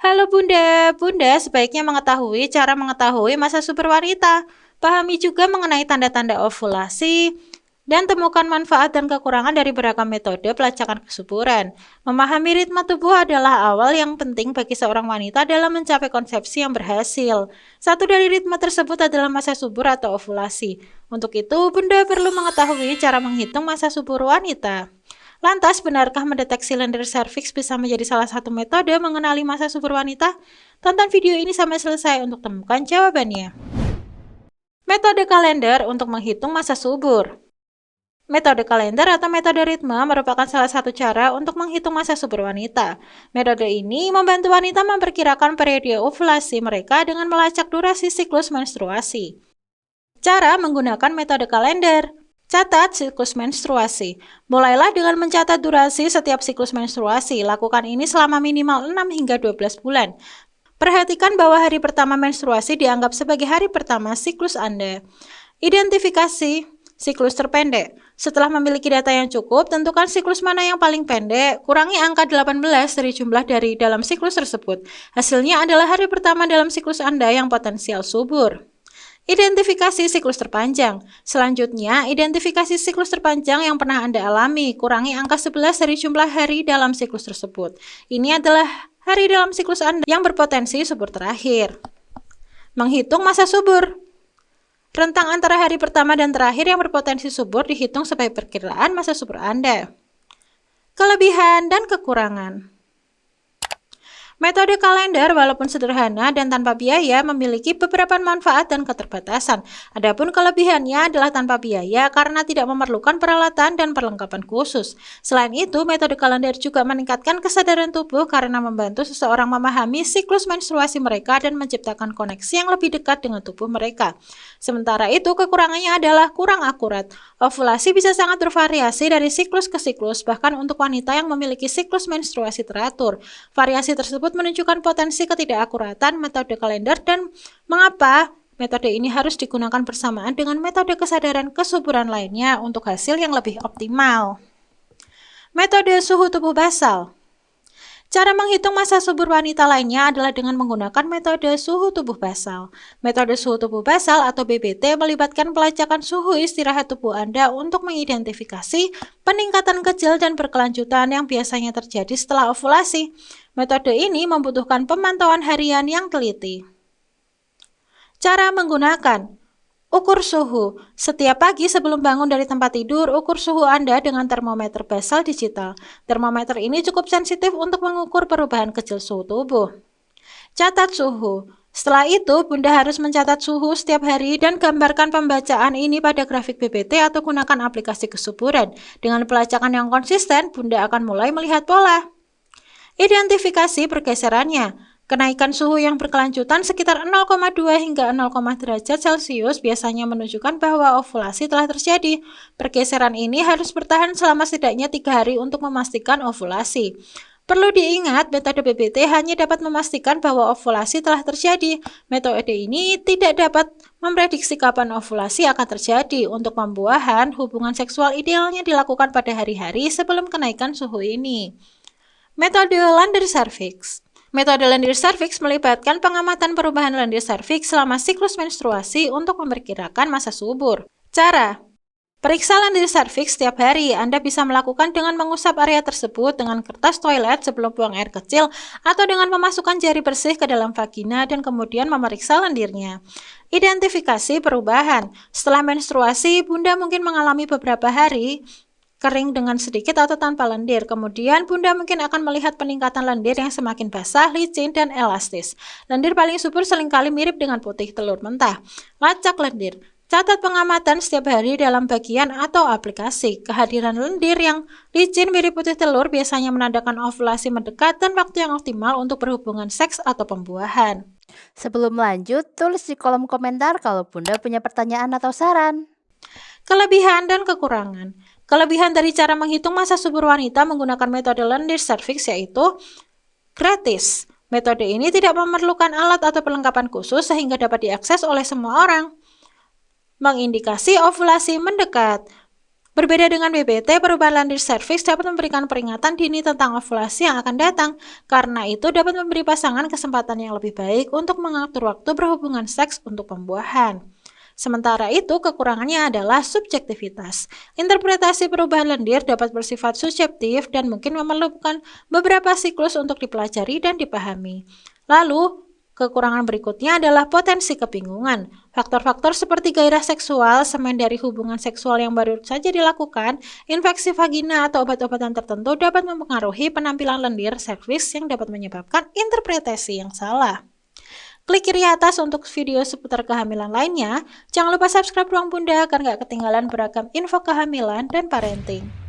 Halo Bunda, Bunda sebaiknya mengetahui cara mengetahui masa subur wanita. Pahami juga mengenai tanda-tanda ovulasi dan temukan manfaat dan kekurangan dari beragam metode pelacakan kesuburan. Memahami ritme tubuh adalah awal yang penting bagi seorang wanita dalam mencapai konsepsi yang berhasil. Satu dari ritme tersebut adalah masa subur atau ovulasi. Untuk itu, Bunda perlu mengetahui cara menghitung masa subur wanita. Lantas, benarkah mendeteksi lendir serviks bisa menjadi salah satu metode mengenali masa subur wanita? Tonton video ini sampai selesai untuk temukan jawabannya. Metode kalender untuk menghitung masa subur. Metode kalender atau metode ritme merupakan salah satu cara untuk menghitung masa subur wanita. Metode ini membantu wanita memperkirakan periode ovulasi mereka dengan melacak durasi siklus menstruasi. Cara menggunakan metode kalender. Catat siklus menstruasi. Mulailah dengan mencatat durasi setiap siklus menstruasi. Lakukan ini selama minimal 6 hingga 12 bulan. Perhatikan bahwa hari pertama menstruasi dianggap sebagai hari pertama siklus Anda. Identifikasi siklus terpendek. Setelah memiliki data yang cukup, tentukan siklus mana yang paling pendek. Kurangi angka 18 dari jumlah dari dalam siklus tersebut. Hasilnya adalah hari pertama dalam siklus Anda yang potensial subur. Identifikasi siklus terpanjang. Selanjutnya, identifikasi siklus terpanjang yang pernah Anda alami. Kurangi angka 11 dari jumlah hari dalam siklus tersebut. Ini adalah hari dalam siklus Anda yang berpotensi subur terakhir. Menghitung masa subur. Rentang antara hari pertama dan terakhir yang berpotensi subur dihitung sebagai perkiraan masa subur Anda. Kelebihan dan kekurangan. Metode kalender walaupun sederhana dan tanpa biaya memiliki beberapa manfaat dan keterbatasan. Adapun kelebihannya adalah tanpa biaya karena tidak memerlukan peralatan dan perlengkapan khusus. Selain itu, metode kalender juga meningkatkan kesadaran tubuh karena membantu seseorang memahami siklus menstruasi mereka dan menciptakan koneksi yang lebih dekat dengan tubuh mereka. Sementara itu, kekurangannya adalah kurang akurat. Ovulasi bisa sangat bervariasi dari siklus ke siklus, bahkan untuk wanita yang memiliki siklus menstruasi teratur. Variasi tersebut menunjukkan potensi ketidakakuratan metode kalender dan mengapa metode ini harus digunakan bersamaan dengan metode kesadaran kesuburan lainnya untuk hasil yang lebih optimal. Metode suhu tubuh basal. Cara menghitung masa subur wanita lainnya adalah dengan menggunakan metode suhu tubuh basal. Metode suhu tubuh basal atau BBT melibatkan pelacakan suhu istirahat tubuh Anda untuk mengidentifikasi peningkatan kecil dan berkelanjutan yang biasanya terjadi setelah ovulasi. Metode ini membutuhkan pemantauan harian yang teliti. Cara menggunakan. Ukur suhu. Setiap pagi sebelum bangun dari tempat tidur, ukur suhu Anda dengan termometer basal digital. Termometer ini cukup sensitif untuk mengukur perubahan kecil suhu tubuh. Catat suhu. Setelah itu, Bunda harus mencatat suhu setiap hari dan gambarkan pembacaan ini pada grafik BBT atau gunakan aplikasi kesuburan. Dengan pelacakan yang konsisten, Bunda akan mulai melihat pola. Identifikasi pergeserannya. Kenaikan suhu yang berkelanjutan sekitar 0,2 hingga 0, derajat Celcius biasanya menunjukkan bahwa ovulasi telah terjadi. Pergeseran ini harus bertahan selama setidaknya 3 hari untuk memastikan ovulasi. Perlu diingat, metode BBT hanya dapat memastikan bahwa ovulasi telah terjadi. Metode ini tidak dapat memprediksi kapan ovulasi akan terjadi. Untuk pembuahan, hubungan seksual idealnya dilakukan pada hari-hari sebelum kenaikan suhu ini. Metode lendir serviks. Metode lendir serviks melibatkan pengamatan perubahan lendir serviks selama siklus menstruasi untuk memperkirakan masa subur. Cara. Periksa lendir serviks setiap hari. Anda bisa melakukan dengan mengusap area tersebut dengan kertas toilet sebelum buang air kecil atau dengan memasukkan jari bersih ke dalam vagina dan kemudian memeriksa lendirnya. Identifikasi perubahan. Setelah menstruasi, Bunda mungkin mengalami beberapa hari kering dengan sedikit atau tanpa lendir. Kemudian Bunda mungkin akan melihat peningkatan lendir yang semakin basah, licin, dan elastis. Lendir paling subur seringkali mirip dengan putih telur mentah. Lacak lendir. Catat pengamatan setiap hari dalam bagian atau aplikasi. Kehadiran lendir yang licin mirip putih telur biasanya menandakan ovulasi mendekat dan waktu yang optimal untuk berhubungan seks atau pembuahan. Sebelum lanjut, tulis di kolom komentar kalau Bunda punya pertanyaan atau saran. Kelebihan dan kekurangan. Kelebihan dari cara menghitung masa subur wanita menggunakan metode lendir serviks yaitu gratis. Metode ini tidak memerlukan alat atau perlengkapan khusus sehingga dapat diakses oleh semua orang. Mengindikasi ovulasi mendekat. Berbeda dengan BPT, perubahan lendir serviks dapat memberikan peringatan dini tentang ovulasi yang akan datang. Karena itu dapat memberi pasangan kesempatan yang lebih baik untuk mengatur waktu berhubungan seks untuk pembuahan. Sementara itu, kekurangannya adalah subjektivitas. Interpretasi perubahan lendir dapat bersifat subjektif dan mungkin memerlukan beberapa siklus untuk dipelajari dan dipahami. Lalu, kekurangan berikutnya adalah potensi kebingungan. Faktor-faktor seperti gairah seksual, semen dari hubungan seksual yang baru saja dilakukan, infeksi vagina atau obat-obatan tertentu dapat mempengaruhi penampilan lendir serviks yang dapat menyebabkan interpretasi yang salah. Klik kiri atas untuk video seputar kehamilan lainnya. Jangan lupa subscribe Ruang Bunda agar nggak ketinggalan beragam info kehamilan dan parenting.